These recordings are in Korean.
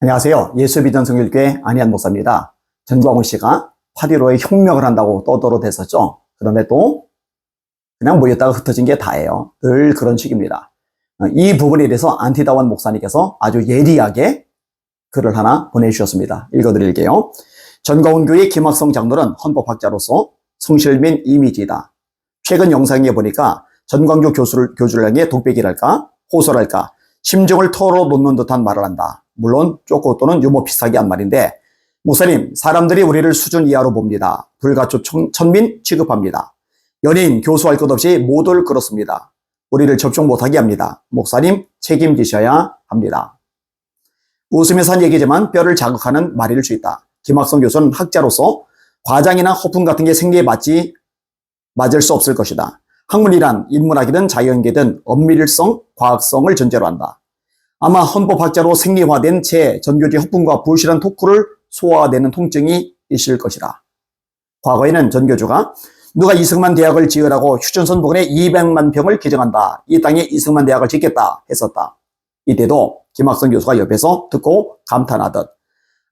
안녕하세요. 예수비전 성결교회 안희한 목사입니다. 전광훈 씨가 8.15에 혁명을 한다고 떠들어댔었죠. 그런데 또 그냥 모였다가 흩어진 게 다예요. 늘 그런 식입니다. 이 부분에 대해서 안티다원 목사님께서 아주 예리하게 글을 하나 보내주셨습니다. 읽어드릴게요. 전광훈 교회 김학성 장로는 헌법학자로서 성실민 이미지이다. 최근 영상에 보니까 전광교 교주를 향해 독백이랄까 호소랄까 심정을 털어놓는 듯한 말을 한다. 물론 쪼꼬 또는 유머 비슷하게 한 말인데, 목사님, 사람들이 우리를 수준 이하로 봅니다. 불가촉 천민 취급합니다. 연예인, 교수할 것 없이 모두를 그렇습니다. 우리를 접촉 못하게 합니다. 목사님 책임지셔야 합니다. 웃으면서 한 얘기지만 뼈를 자극하는 말일 수 있다. 김학성 교수는 학자로서 과장이나 허풍 같은 게 생리에 맞을 수 없을 것이다. 학문이란 인문학이든 자연계든 엄밀성, 과학성을 전제로 한다. 아마 헌법학자로 생리화된 제 전교주의 허풍과 부실한 토크를 소화되는 통증이 있을 것이다. 과거에는 전교주가 누가 이승만 대학을 지으라고 휴전선 부근에 200만 평을 개정한다. 이 땅에 이승만 대학을 짓겠다 했었다. 이때도 김학성 교수가 옆에서 듣고 감탄하듯,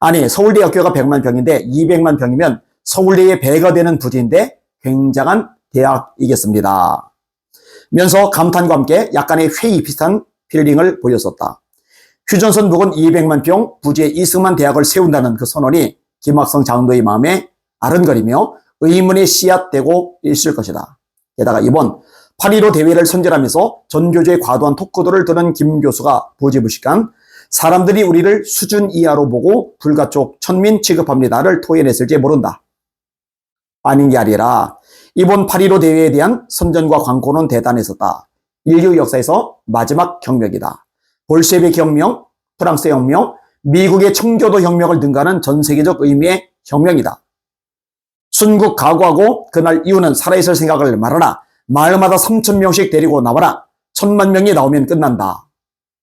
아니 서울대학교가 100만 평인데 200만 평이면 서울대의 배가 되는 부지인데 굉장한 대학이겠습니다. 면서 감탄과 함께 약간의 회의 비슷한 필링을 보였었다. 휴전선 부근 200만 평 부지에 이승만 대학을 세운다는 그 선언이 김학성 장로의 마음에 아른거리며 의문의 씨앗되고 있을 것이다. 게다가 이번 8.15 대회를 선전하면서 전교조의 과도한 토크들을 드는 김 교수가 부지불식한 사람들이 우리를 수준 이하로 보고 불가촉 천민 취급합니다를 토해냈을지 모른다. 아닌 게 아니라 이번 8.15 대회에 대한 선전과 광고는 대단했었다. 인류 역사에서 마지막 혁명이다. 볼셰비크 혁명, 프랑스의 혁명, 미국의 청교도 혁명을 능가하는 전 세계적 의미의 혁명이다. 순국 각오하고 그날 이후는 살아있을 생각을 말하라. 마을마다 3,000명씩 데리고 나와라. 1,000만 명이 나오면 끝난다.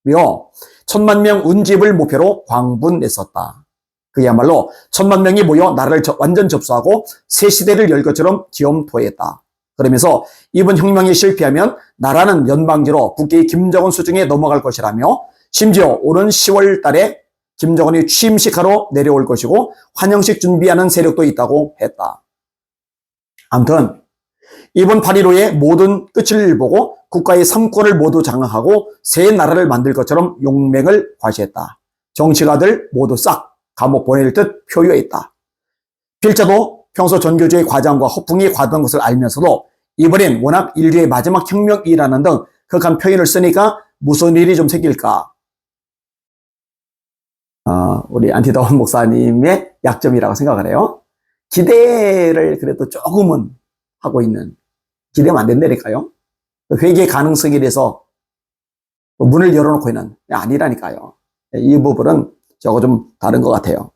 며 1,000만 명 운집을 목표로 광분했었다. 그야말로 1,000만 명이 모여 나라를 완전 접수하고 새 시대를 열 것처럼 기염토했다. 그러면서 이번 혁명이 실패하면 나라는 연방제로 북계의 김정은 수중에 넘어갈 것이라며 심지어 오는 10월 달에 김정은이 취임식하러 내려올 것이고 환영식 준비하는 세력도 있다고 했다. 아무튼 이번 8.15의 모든 끝을 보고 국가의 3권을 모두 장악하고 새 나라를 만들 것처럼 용맹을 과시했다. 정치가들 모두 싹 감옥 보낼 듯 표효했다. 필자도 평소 전교조의 과장과 허풍이 과도한 것을 알면서도 이번엔 워낙 인류의 마지막 혁명이라는 등 극한 표현을 쓰니까 무슨 일이 좀 생길까? 우리 안티다원 목사님의 약점이라고 생각을 해요. 기대를 그래도 조금은 하고 있는, 기대면 안 된다니까요. 회개 가능성에 대해서 문을 열어놓고 있는, 아니라니까요. 이 부분은 저거 좀 다른 것 같아요.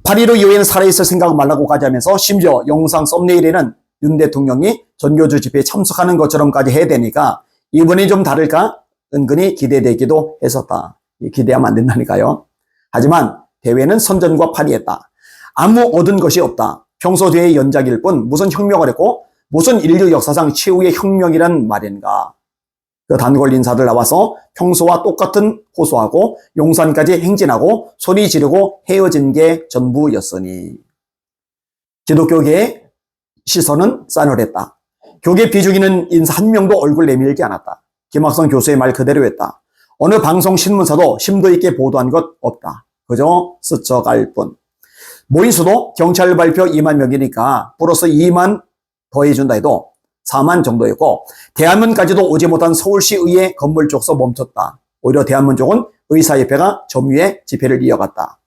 8.15 이후에는 살아있을 생각 말라고 가자면서 심지어 영상 썸네일에는 윤 대통령이 전교조 집회에 참석하는 것처럼까지 해야 되니까 이번이 좀 다를까 은근히 기대되기도 했었다. 기대하면 안 된다니까요. 하지만 대회는 선전과 파리했다. 아무 얻은 것이 없다. 평소 대회 연작일 뿐 무슨 혁명을 했고 무슨 인류 역사상 최후의 혁명이란 말인가. 그 단골 인사들 나와서 평소와 똑같은 호소하고 용산까지 행진하고 소리 지르고 헤어진 게 전부였으니 기독교계의 시선은 싸늘했다. 교계 비중있는 인사 한 명도 얼굴 내밀지 않았다. 김학성 교수의 말 그대로였다. 어느 방송 신문사도 심도 있게 보도한 것 없다. 그저 스쳐갈 뿐. 모인 수도 경찰 발표 2만 명이니까 플러스 2만 더해준다 해도 4만 정도였고 대한문까지도 오지 못한 서울시 의회 건물 쪽서 멈췄다. 오히려 대한문 쪽은 의사협회가 점유해 집회를 이어갔다.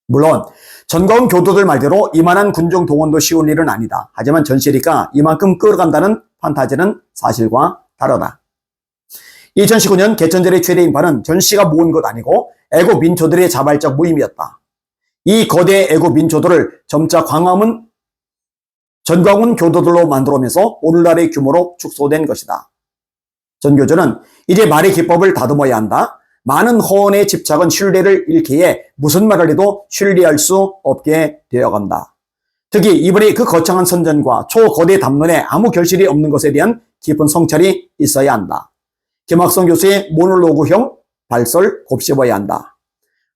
물론 전광훈 교도들 말대로 이만한 군중 동원도 쉬운 일은 아니다. 하지만 전시니까 이만큼 끌어간다는 판타지는 사실과 다르다. 2019년 개천절의 최대 인파는 전시가 모은 것 아니고 애국 민초들의 자발적 모임이었다. 이 거대 애국 민초들을 점차 광화문 전광훈 교도들로 만들어오면서 오늘날의 규모로 축소된 것이다. 전교조는 이제 말의 기법을 다듬어야 한다. 많은 허언에 집착은 신뢰를 잃기에 무슨 말을 해도 신뢰할 수 없게 되어간다. 특히 이번에 그 거창한 선전과 초거대 담론에 아무 결실이 없는 것에 대한 깊은 성찰이 있어야 한다. 김학성 교수의 모놀로그형 발설 곱씹어야 한다.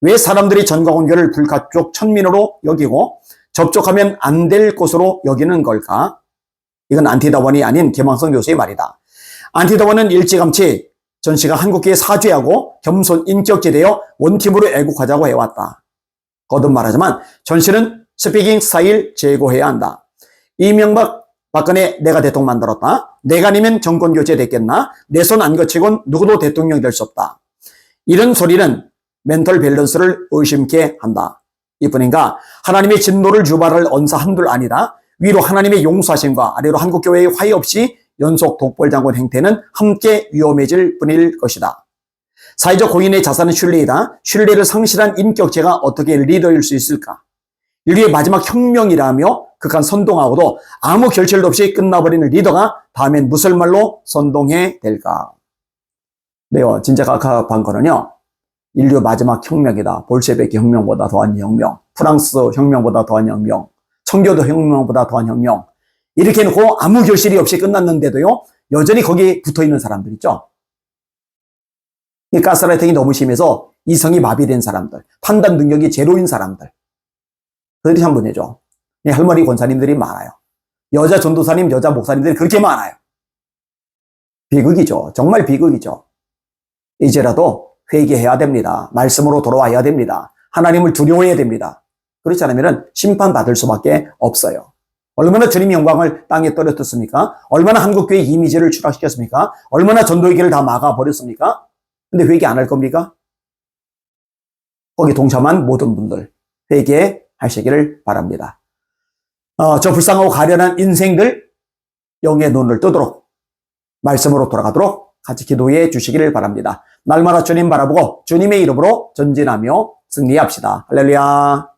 왜 사람들이 전과공교를 불가촉 천민으로 여기고 접촉하면 안 될 것으로 여기는 걸까? 이건 안티다원이 아닌 김황성 교수의 말이다. 안티다원은 일찌감치 전씨가 한국교에 사죄하고 겸손 인격제되어 원팀으로 애국하자고 해왔다. 거듭 말하자면 전씨는 스피킹 스타일 제고해야 한다. 이명박 박근혜 내가 대통령 만들었다. 내가 아니면 정권 교체 됐겠나? 내 손 안 거치곤 누구도 대통령 될 수 없다. 이런 소리는 멘털 밸런스를 의심케 한다. 이뿐인가 하나님의 진노를 유발할 언사 한둘 아니다. 위로 하나님의 용서하심과 아래로 한국교회의 화해 없이 연속 독벌장군 행태는 함께 위험해질 뿐일 것이다. 사회적 공인의 자산은 신뢰이다. 신뢰를 상실한 인격체가 어떻게 리더일 수 있을까? 인류의 마지막 혁명이라며 극한 선동하고도 아무 결실도 없이 끝나버리는 리더가 다음엔 무슨 말로 선동해 될까? 네요. 진짜 각hab한 거는요. 인류 마지막 혁명이다. 볼셰비키 혁명보다 더한 혁명, 프랑스 혁명보다 더한 혁명, 청교도 혁명보다 더한 혁명. 이렇게 해놓고 아무 결실이 없이 끝났는데도요. 여전히 거기 붙어있는 사람들 있죠. 이 가스라이팅이 너무 심해서 이성이 마비된 사람들, 판단 능력이 제로인 사람들. 그들이 참 문제죠. 할머니 권사님들이 많아요. 여자 전도사님, 여자 목사님들이 그렇게 많아요. 비극이죠. 정말 비극이죠. 이제라도 회개해야 됩니다. 말씀으로 돌아와야 됩니다. 하나님을 두려워해야 됩니다. 그렇지 않으면 심판받을 수밖에 없어요. 얼마나 주님의 영광을 땅에 떨어뜨렸습니까? 얼마나 한국교회 이미지를 추락시켰습니까? 얼마나 전도의 길을 다 막아버렸습니까? 근데 회개 안 할 겁니까? 거기 동참한 모든 분들 회개하시기를 바랍니다. 저 불쌍하고 가련한 인생들 영의 눈을 뜨도록 말씀으로 돌아가도록 같이 기도해 주시기를 바랍니다. 날마다 주님 바라보고 주님의 이름으로 전진하며 승리합시다. 할렐루야.